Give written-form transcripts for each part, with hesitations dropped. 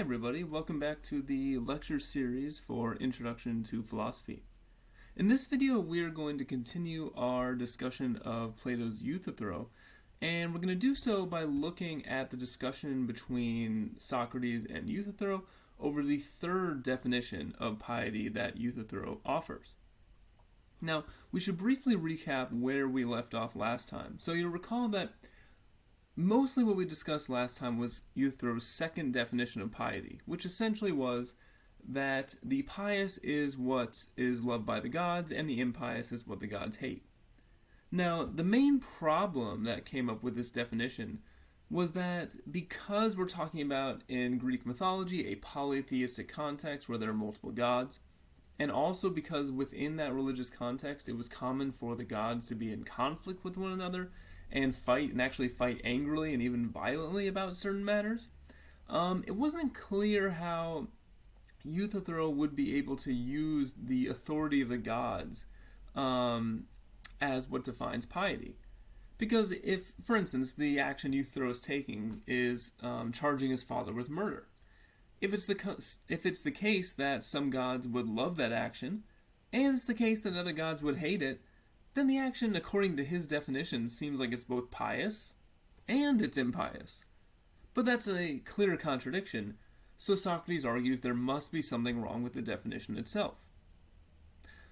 everybody, welcome back to the lecture series for Introduction to Philosophy. In this video we are going to continue our discussion of Plato's Euthyphro, and we're going to do so by looking at the discussion between Socrates and Euthyphro over the third definition of piety that Euthyphro offers. Now, we should briefly recap where we left off last time. So you'll recall that mostly what we discussed last time was Euthyphro's second definition of piety, which essentially was that the pious is what is loved by the gods and the impious is what the gods hate. Now, the main problem that came up with this definition was that because we're talking about in Greek mythology a polytheistic context where there are multiple gods, and also because within that religious context it was common for the gods to be in conflict with one another and actually fight angrily and even violently about certain matters, it wasn't clear how Euthyphro would be able to use the authority of the gods as what defines piety. Because if, for instance, the action Euthyphro is taking is charging his father with murder, if it's the case that some gods would love that action, and it's the case that other gods would hate it, then the action, according to his definition, seems like it's both pious and it's impious. But that's a clear contradiction, so Socrates argues there must be something wrong with the definition itself.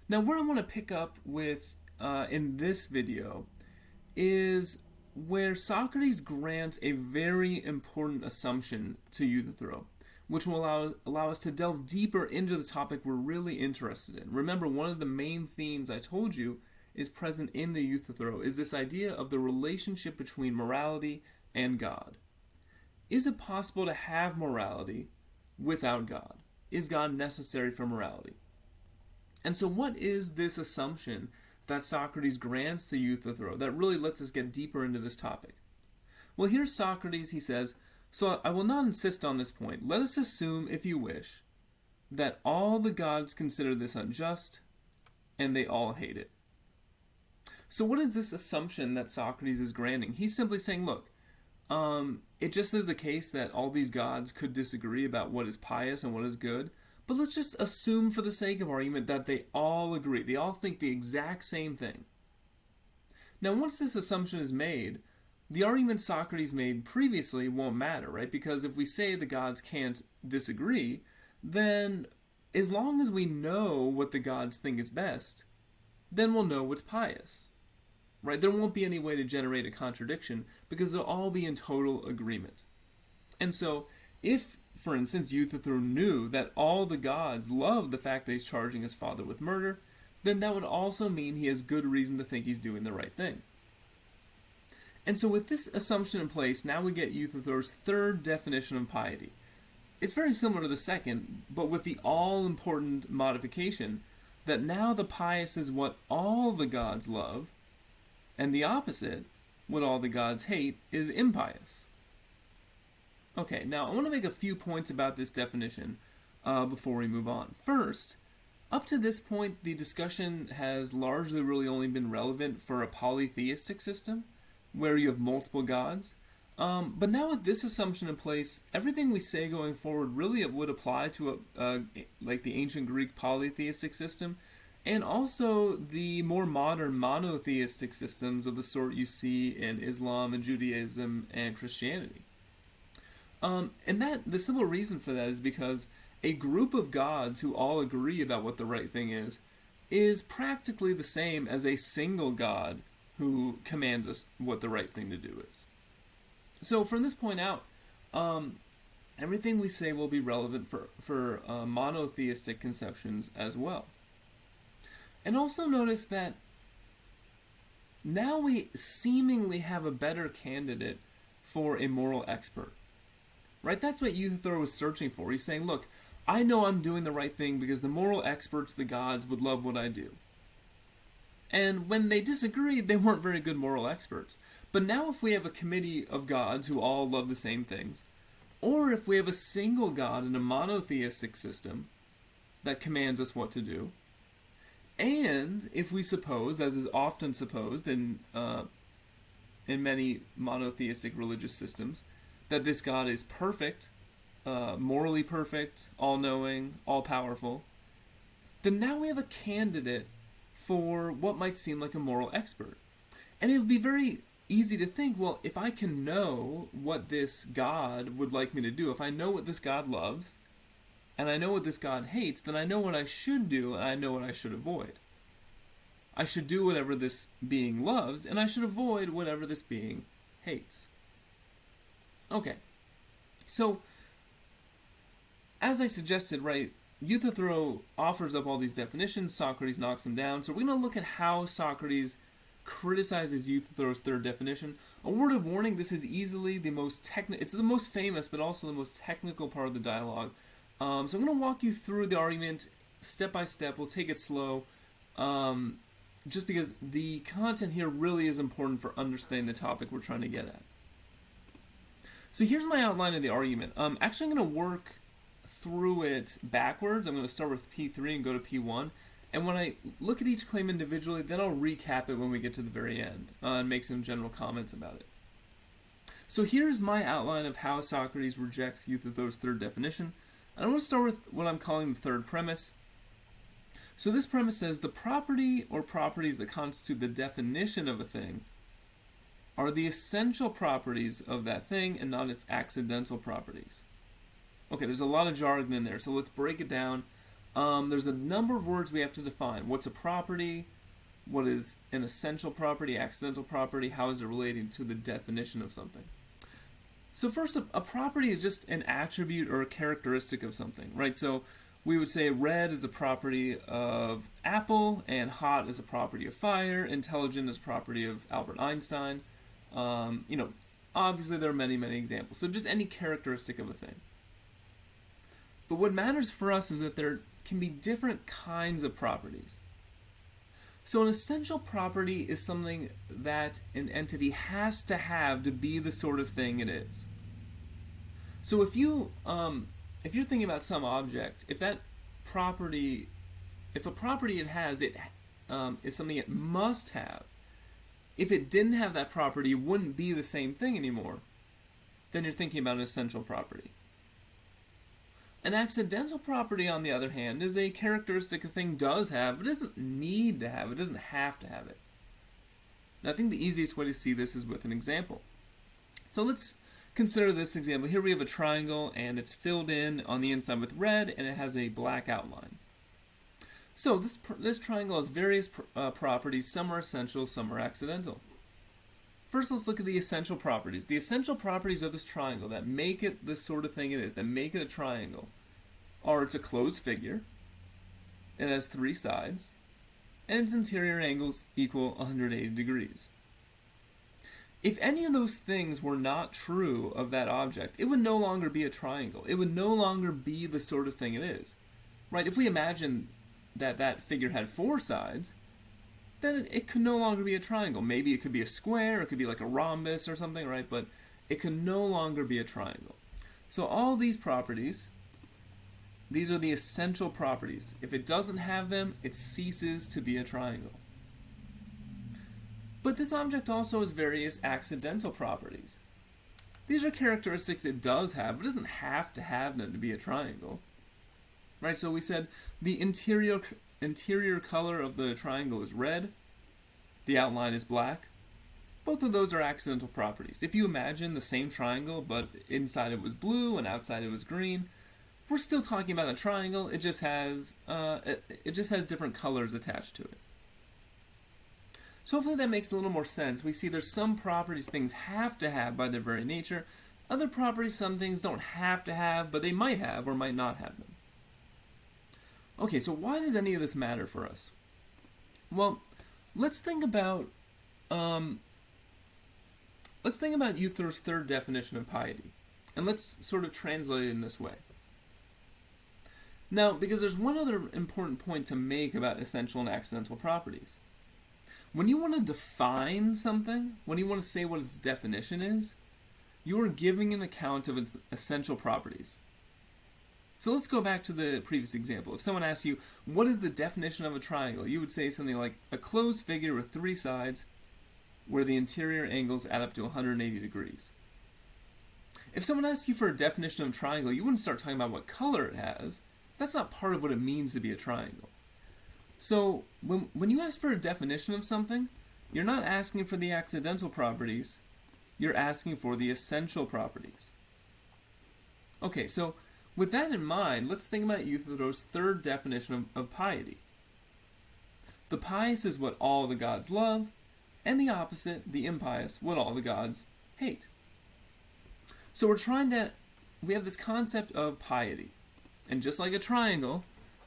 Now, where I want to pick up with in this video is where Socrates grants a very important assumption to Euthyphro, which will allow us to delve deeper into the topic we're really interested in. Remember, one of the main themes I told you is present in the Euthyphro is this idea of the relationship between morality and God. Is it possible to have morality without God? Is God necessary for morality? And so what is this assumption that Socrates grants to Euthyphro that really lets us get deeper into this topic? Well, here's Socrates, he says, "So I will not insist on this point. Let us assume, if you wish, that all the gods consider this unjust, and they all hate it." So what is this assumption that Socrates is granting? He's simply saying, look, it just is the case that all these gods could disagree about what is pious and what is good, but let's just assume for the sake of argument that they all agree. They all think the exact same thing. Now, once this assumption is made, the argument Socrates made previously won't matter, right? Because if we say the gods can't disagree, then as long as we know what the gods think is best, then we'll know what's pious. Right? There won't be any way to generate a contradiction because they'll all be in total agreement. And so, if, for instance, Euthyphro knew that all the gods love the fact that he's charging his father with murder, then that would also mean he has good reason to think he's doing the right thing. And so with this assumption in place, now we get Euthyphro's third definition of piety. It's very similar to the second, but with the all-important modification that now the pious is what all the gods love, and the opposite, what all the gods hate, is impious. Okay, now I want to make a few points about this definition before we move on. First, up to this point, the discussion has largely really only been relevant for a polytheistic system, where you have multiple gods. But now with this assumption in place, everything we say going forward really it would apply to like the ancient Greek polytheistic system, and also the more modern monotheistic systems of the sort you see in Islam and Judaism and Christianity. And that the simple reason for that is because a group of gods who all agree about what the right thing is practically the same as a single god who commands us what the right thing to do is. So from this point out, everything we say will be relevant for monotheistic conceptions as well. And also notice that now we seemingly have a better candidate for a moral expert. Right? That's what Euthyphro was searching for. He's saying, look, I know I'm doing the right thing because the moral experts, the gods, would love what I do. And when they disagreed, they weren't very good moral experts. But now if we have a committee of gods who all love the same things, or if we have a single god in a monotheistic system that commands us what to do, and if we suppose, as is often supposed in many monotheistic religious systems, that this God is perfect morally perfect, all-knowing, all-powerful, then now we have a candidate for what might seem like a moral expert. And it would be very easy to think, well, if I can know what this God would like me to do, if I know what this God loves, and I know what this God hates, then I know what I should do, and I know what I should avoid. I should do whatever this being loves, and I should avoid whatever this being hates. Okay, so, as I suggested, right, Euthyphro offers up all these definitions, Socrates knocks them down, so we're going to look at how Socrates criticizes Euthyphro's third definition. A word of warning, this is easily the most it's the most famous, but also the most technical part of the dialogue. So I'm going to walk you through the argument step by step. We'll take it slow, just because the content here really is important for understanding the topic we're trying to get at. So here's my outline of the argument. Actually, I'm going to work through it backwards. I'm going to start with P3 and go to P1. And when I look at each claim individually, then I'll recap it when we get to the very end and make some general comments about it. So here's my outline of how Socrates rejects Euthyphro's third definition. And I want to start with what I'm calling the third premise. So this premise says the property or properties that constitute the definition of a thing are the essential properties of that thing and not its accidental properties. Okay, there's a lot of jargon in there, so let's break it down. There's a number of words we have to define. What's a property? What is an essential property, accidental property? How is it relating to the definition of something? So first, a property is just an attribute or a characteristic of something, right? So we would say red is a property of apple, and hot is a property of fire, intelligent is a property of Albert Einstein. Obviously there are many, many examples. So just any characteristic of a thing. But what matters for us is that there can be different kinds of properties. So an essential property is something that an entity has to have to be the sort of thing it is. So if you're thinking about some object, if a property it has, is something it must have. If it didn't have that property, it wouldn't be the same thing anymore. Then you're thinking about an essential property. An accidental property, on the other hand, is a characteristic a thing does have, but it doesn't need to have. It doesn't have to have it. Now, I think the easiest way to see this is with an example. So let's consider this example. Here we have a triangle, and it's filled in on the inside with red, and it has a black outline. So this triangle has various properties. Some are essential, some are accidental. First, let's look at the essential properties. The essential properties of this triangle that make it the sort of thing it is, that make it a triangle, are it's a closed figure, it has 3 sides, and its interior angles equal 180 degrees. If any of those things were not true of that object, it would no longer be a triangle. It would no longer be the sort of thing it is. Right? If we imagine that figure had 4 sides, then it could no longer be a triangle. Maybe it could be a square, it could be like a rhombus or something, right? But it could no longer be a triangle. So all these properties, these are the essential properties. If it doesn't have them, it ceases to be a triangle. But this object also has various accidental properties. These are characteristics it does have, but it doesn't have to have them to be a triangle. Right, so we said the interior color of the triangle is red, the outline is black. Both of those are accidental properties. If you imagine the same triangle, but inside it was blue and outside it was green, we're still talking about a triangle. It just has different colors attached to it. So hopefully that makes a little more sense. We see there's some properties things have to have by their very nature. Other properties some things don't have to have, but they might have or might not have them. Okay, so why does any of this matter for us? Well, let's think about Euthyphro's third definition of piety, and let's sort of translate it in this way. Now, because there's one other important point to make about essential and accidental properties. When you want to define something, when you want to say what its definition is, you are giving an account of its essential properties. So let's go back to the previous example. If someone asks you, what is the definition of a triangle? You would say something like, a closed figure with 3 sides where the interior angles add up to 180 degrees. If someone asks you for a definition of a triangle, you wouldn't start talking about what color it has. That's not part of what it means to be a triangle. So when you ask for a definition of something, you're not asking for the accidental properties, you're asking for the essential properties. Okay, so with that in mind, let's think about Euthyphro's third definition of piety. The pious is what all the gods love, and the opposite, the impious, what all the gods hate. So we have this concept of piety. And just like a triangle,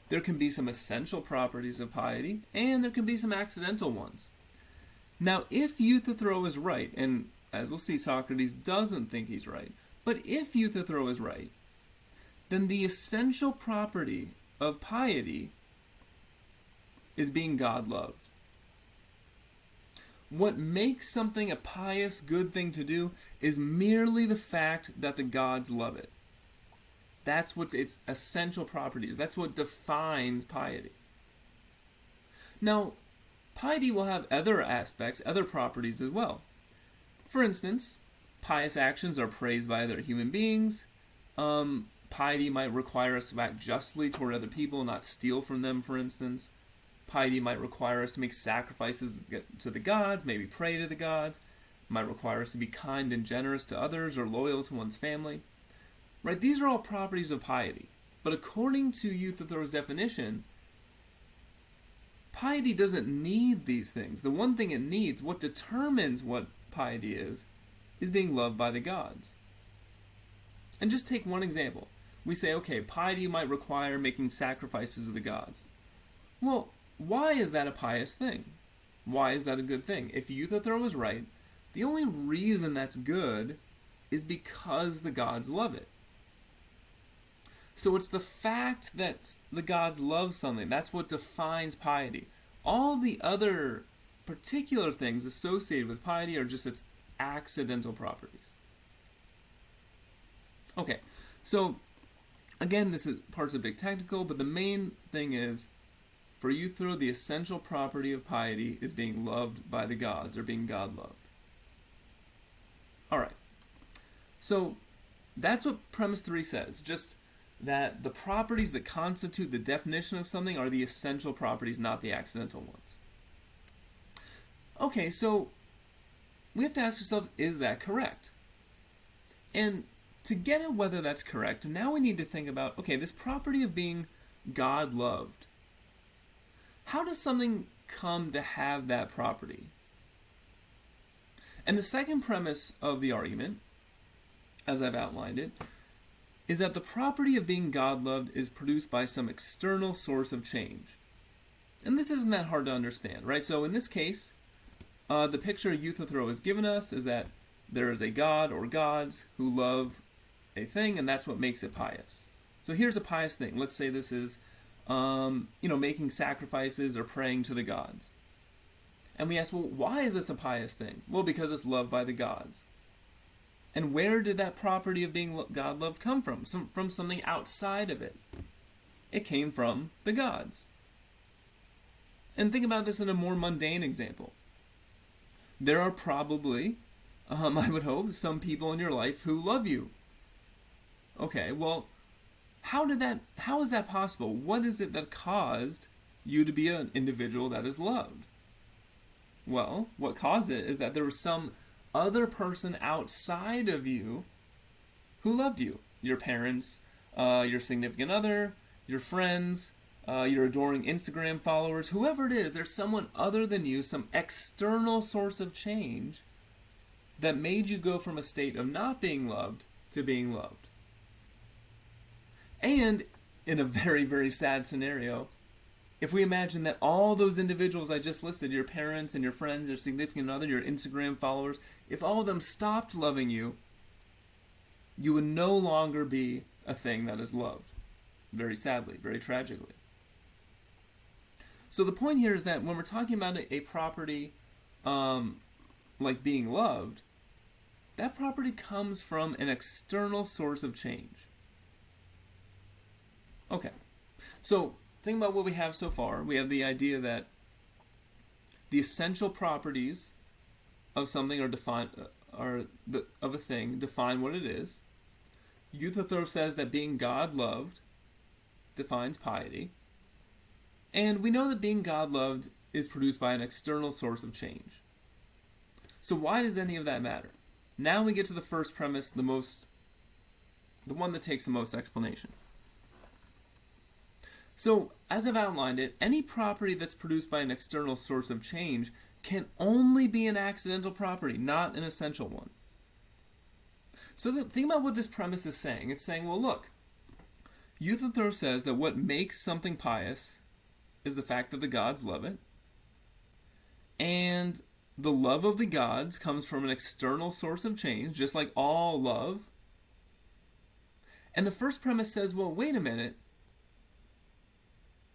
there can be some essential properties of piety, and there can be some accidental ones. Now, if Euthyphro is right, and as we'll see, Socrates doesn't think he's right, but if Euthyphro is right, then the essential property of piety is being God-loved. What makes something a pious, good thing to do is merely the fact that the gods love it. That's what its essential property is. That's what defines piety. Now, piety will have other aspects, other properties as well. For instance, pious actions are praised by other human beings. Piety might require us to act justly toward other people, not steal from them, for instance. Piety might require us to make sacrifices to the gods, maybe pray to the gods. It might require us to be kind and generous to others or loyal to one's family. Right? These are all properties of piety. But according to Euthyphro's definition, piety doesn't need these things. The one thing it needs, what determines what piety is being loved by the gods. And just take one example. We say, okay, piety might require making sacrifices of the gods. Well, why is that a pious thing? Why is that a good thing? If Euthyphro is right, the only reason that's good is because the gods love it. So it's the fact that the gods love something. That's what defines piety. All the other particular things associated with piety are just its accidental properties. Okay, so again, this is part's a bit technical, but the main thing is, for Euthyphro, the essential property of piety is being loved by the gods, or being God-loved. Alright, so that's what premise 3 says, just that the properties that constitute the definition of something are the essential properties, not the accidental ones. Okay, so we have to ask ourselves, is that correct? And to get at whether that's correct, now we need to think about, okay, this property of being God-loved, how does something come to have that property? And the second premise of the argument, as I've outlined it, is that the property of being God-loved is produced by some external source of change. And this isn't that hard to understand, right? So in this case, the picture Euthyphro has given us is that there is a god or gods who love a thing, and that's what makes it pious. So here's a pious thing. Let's say this is, making sacrifices or praying to the gods. And we ask, well, why is this a pious thing? Well, because it's loved by the gods. And where did that property of being God-loved come from? From something outside of it. It came from the gods. And think about this in a more mundane example. There are probably, I would hope, some people in your life who love you. Okay, well, how is that possible? What is it that caused you to be an individual that is loved? Well, what caused it is that there was some other person outside of you who loved you. Your parents, your significant other, your friends, your adoring Instagram followers, whoever it is, there's someone other than you, some external source of change that made you go from a state of not being loved to being loved. And in a very, very sad scenario, if we imagine that all those individuals I just listed, your parents and your friends, your significant other, your Instagram followers, if all of them stopped loving you, you would no longer be a thing that is loved. Very sadly, very tragically. So the point here is that when we're talking about a property like being loved, that property comes from an external source of change. Okay, so think about what we have so far. We have the idea that the essential properties of something of a thing define what it is. Euthyphro says that being God-loved defines piety. And we know that being God-loved is produced by an external source of change. So why does any of that matter? Now we get to the first premise, the one that takes the most explanation. So, as I've outlined it, any property that's produced by an external source of change can only be an accidental property, not an essential one. So think about what this premise is saying. It's saying, well, look, Euthyphro says that what makes something pious is the fact that the gods love it, and the love of the gods comes from an external source of change, just like all love. And the first premise says, well, wait a minute.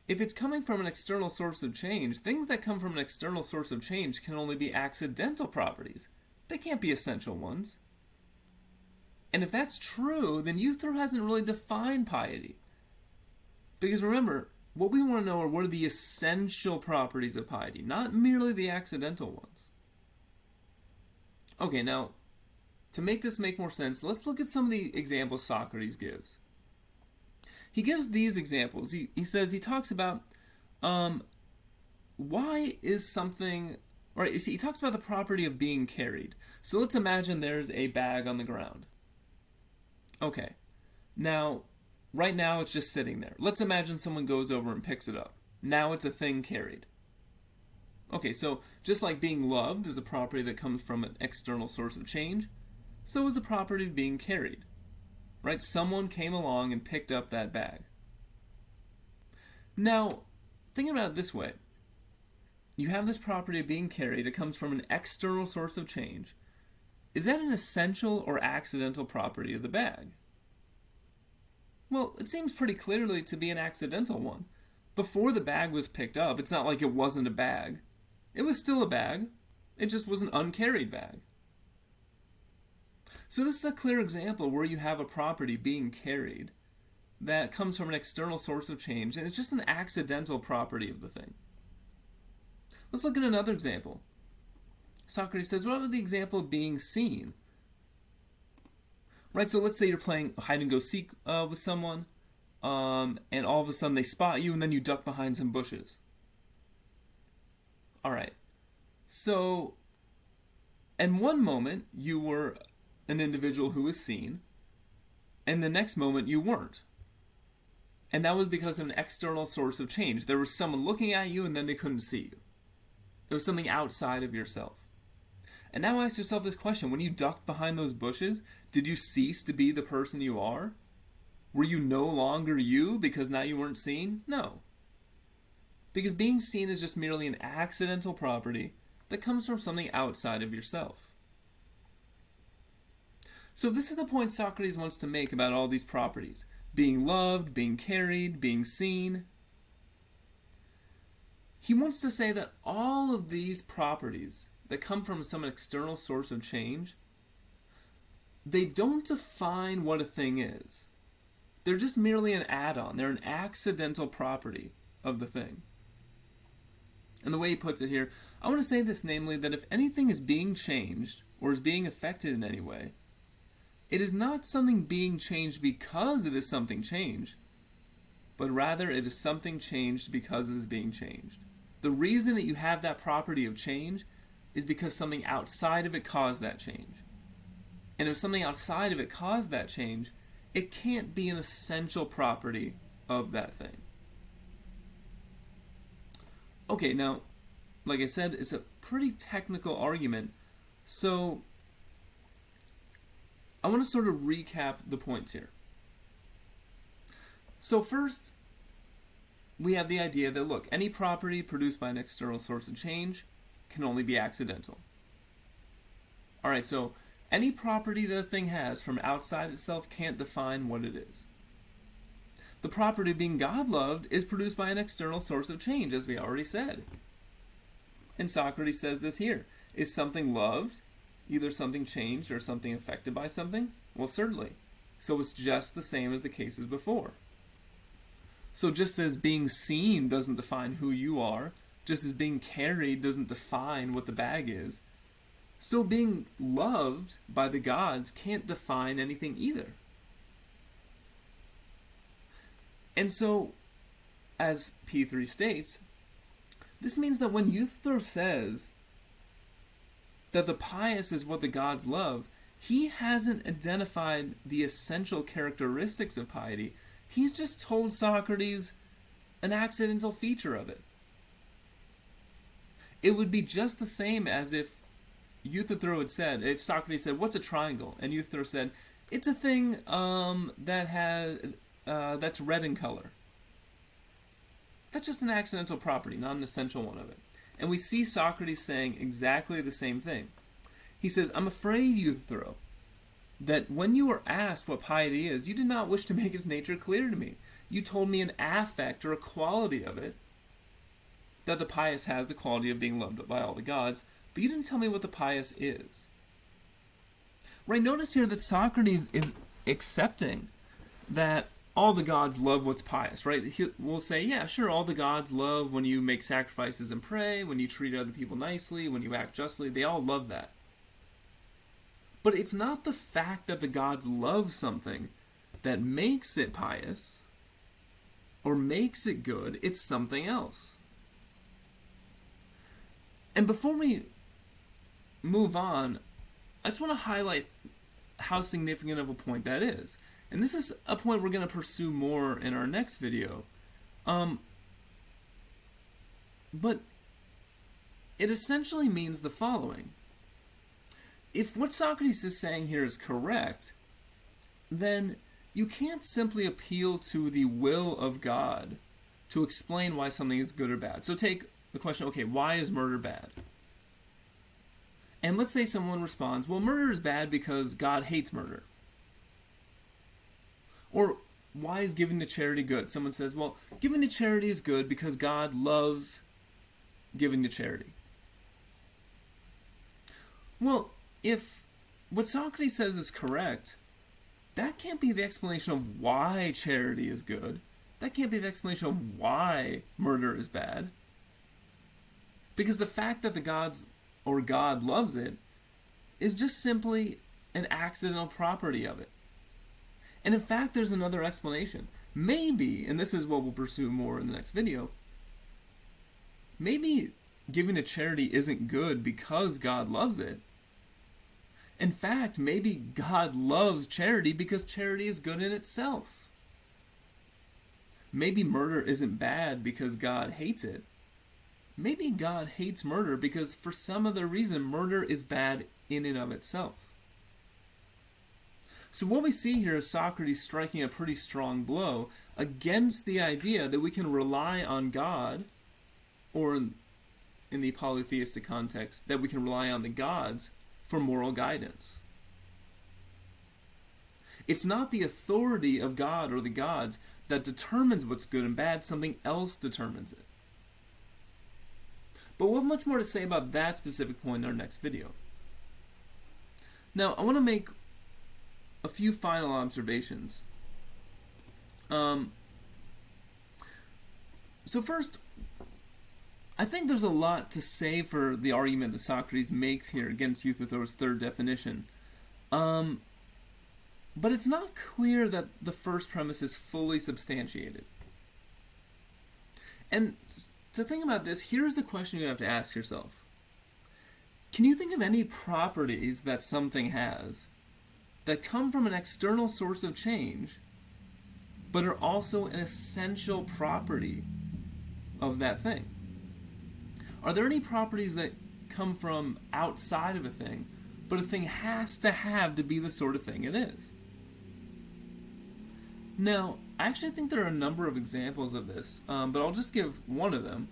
If it's coming from an external source of change, things that come from an external source of change can only be accidental properties. They can't be essential ones. And if that's true, then Euthyphro hasn't really defined piety. Because remember, what we want to know are what are the essential properties of piety, not merely the accidental ones. Okay, now, to make this make more sense, let's look at some of the examples Socrates gives. He gives these examples. He talks about why is something, right? He talks about the property of being carried. So let's imagine there's a bag on the ground. Okay, now, right now it's just sitting there. Let's imagine someone goes over and picks it up. Now it's a thing carried. Okay, so just like being loved is a property that comes from an external source of change, so is the property of being carried. Right? Someone came along and picked up that bag. Now, think about it this way. You have this property of being carried. It comes from an external source of change. Is that an essential or accidental property of the bag? Well, it seems pretty clearly to be an accidental one. Before the bag was picked up, it's not like it wasn't a bag. It was still a bag. It just was an uncarried bag. So this is a clear example where you have a property being carried that comes from an external source of change, and it's just an accidental property of the thing. Let's look at another example. Socrates says, what about the example of being seen? Right, so let's say you're playing hide and go seek with someone, and all of a sudden they spot you, and then you duck behind some bushes. Alright, so in one moment you were an individual who was seen, and the next moment you weren't. And that was because of an external source of change. There was someone looking at you and then they couldn't see you. It was something outside of yourself. And now ask yourself this question. When you ducked behind those bushes, did you cease to be the person you are? Were you no longer you because now you weren't seen? No. Because being seen is just merely an accidental property that comes from something outside of yourself. So this is the point Socrates wants to make about all these properties. Being loved, being carried, being seen. He wants to say that all of these properties that come from some external source of change, they don't define what a thing is. They're just merely an add-on. They're an accidental property of the thing. And the way he puts it here, I want to say this, namely, that if anything is being changed or is being affected in any way, it is not something being changed because it is something changed, but rather it is something changed because it is being changed. The reason that you have that property of change is because something outside of it caused that change. And if something outside of it caused that change, it can't be an essential property of that thing. Okay, now, like I said, it's a pretty technical argument, so I want to sort of recap the points here. So first, we have the idea that, look, any property produced by an external source of change can only be accidental. Alright, so any property that a thing has from outside itself can't define what it is. The property of being God-loved is produced by an external source of change, as we already said. And Socrates says this here. Is something loved either something changed or something affected by something? Well, certainly. So it's just the same as the cases before. So just as being seen doesn't define who you are, just as being carried doesn't define what the bag is, so being loved by the gods can't define anything either. And so, as P3 states, this means that when Euthyphro says that the pious is what the gods love, he hasn't identified the essential characteristics of piety. He's just told Socrates an accidental feature of it. It would be just the same as if Euthyphro had said, if Socrates said, "What's a triangle?" and Euthyphro said, "It's a thing that's red in color." That's just an accidental property, not an essential one of it. And we see Socrates saying exactly the same thing. He says, "I'm afraid, Euthyphro, that when you were asked what piety is, you did not wish to make its nature clear to me. You told me an affect or a quality of it, that the pious has the quality of being loved by all the gods, but you didn't tell me what the pious is." Right, notice here that Socrates is accepting that all the gods love what's pious, right? We'll say, yeah, sure, all the gods love when you make sacrifices and pray, when you treat other people nicely, when you act justly. They all love that. But it's not the fact that the gods love something that makes it pious or makes it good. It's something else. And before we move on, I just want to highlight how significant of a point that is. And this is a point we're going to pursue more in our next video. But it essentially means the following. If what Socrates is saying here is correct, then you can't simply appeal to the will of God to explain why something is good or bad. So take the question, okay, why is murder bad? And let's say someone responds, well, murder is bad because God hates murder. Or, why is giving to charity good? Someone says, well, giving to charity is good because God loves giving to charity. Well, if what Socrates says is correct, that can't be the explanation of why charity is good. That can't be the explanation of why murder is bad. Because the fact that the gods or God loves it is just simply an accidental property of it. And in fact, there's another explanation. Maybe, and this is what we'll pursue more in the next video, maybe giving to charity isn't good because God loves it. In fact, maybe God loves charity because charity is good in itself. Maybe murder isn't bad because God hates it. Maybe God hates murder because for some other reason murder is bad in and of itself. So what we see here is Socrates striking a pretty strong blow against the idea that we can rely on God, or in the polytheistic context, that we can rely on the gods for moral guidance. It's not the authority of God or the gods that determines what's good and bad, something else determines it. But we'll have much more to say about that specific point in our next video. Now, I want to make a few final observations. So first, I think there's a lot to say for the argument that Socrates makes here against Euthyphro's third definition. But it's not clear that the first premise is fully substantiated. And to think about this, here's the question you have to ask yourself. Can you think of any properties that something has that come from an external source of change, but are also an essential property of that thing? Are there any properties that come from outside of a thing, but a thing has to have to be the sort of thing it is? Now, I actually think there are a number of examples of this, but I'll just give one of them.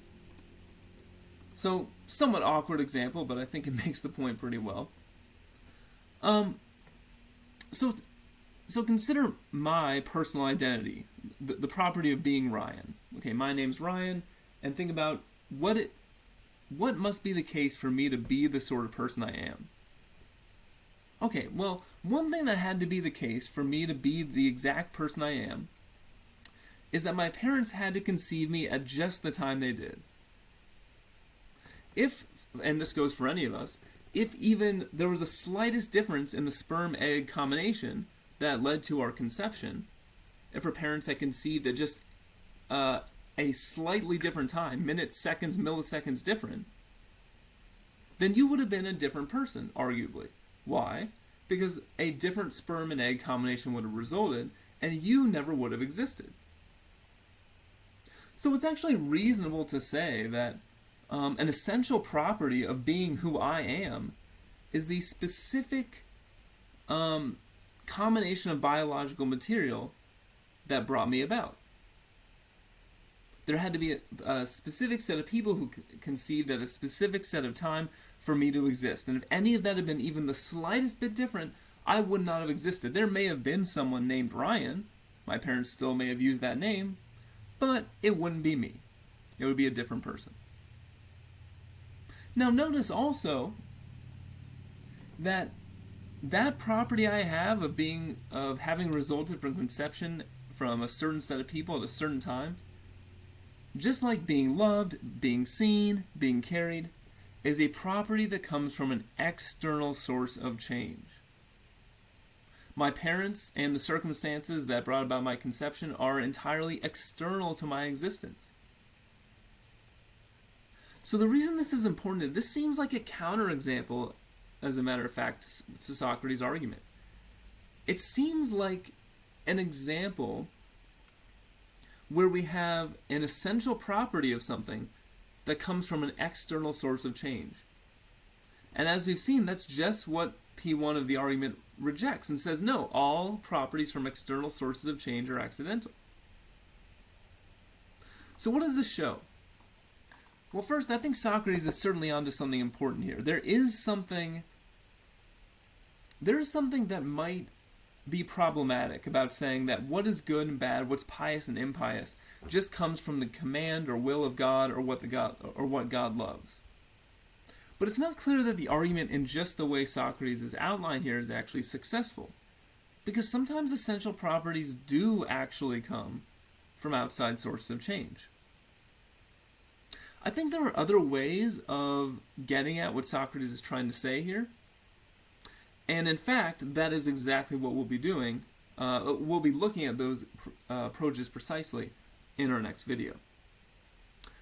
So, somewhat awkward example, but I think it makes the point pretty well. So consider my personal identity, the property of being Ryan. Okay, my name's Ryan, and think about what must be the case for me to be the sort of person I am. Okay, well, one thing that had to be the case for me to be the exact person I am is that my parents had to conceive me at just the time they did. If, and this goes for any of us, if even there was the slightest difference in the sperm-egg combination that led to our conception, if our parents had conceived at just a slightly different time, minutes, seconds, milliseconds different, then you would have been a different person, arguably. Why? Because a different sperm and egg combination would have resulted, and you never would have existed. So it's actually reasonable to say that an essential property of being who I am is the specific combination of biological material that brought me about. There had to be a specific set of people who conceived at a specific set of time for me to exist. And if any of that had been even the slightest bit different, I would not have existed. There may have been someone named Ryan. My parents still may have used that name, but it wouldn't be me. It would be a different person. Now notice also that that property I have of having resulted from conception from a certain set of people at a certain time, just like being loved, being seen, being carried, is a property that comes from an external source of change. My parents and the circumstances that brought about my conception are entirely external to my existence. So the reason this is important, this seems like a counterexample, as a matter of fact, to Socrates' argument. It seems like an example where we have an essential property of something that comes from an external source of change. And as we've seen, that's just what P1 of the argument rejects and says, no, all properties from external sources of change are accidental. So what does this show? Well, first, I think Socrates is certainly onto something important here. There is something that might be problematic about saying that what is good and bad, what's pious and impious, just comes from the command or will of God or what God loves. But it's not clear that the argument in just the way Socrates is outlined here is actually successful, because sometimes essential properties do actually come from outside sources of change. I think there are other ways of getting at what Socrates is trying to say here. And in fact, that is exactly what we'll be doing. We'll be looking at those approaches precisely in our next video.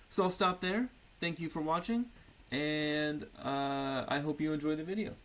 So I'll stop there. Thank you for watching, and I hope you enjoy the video.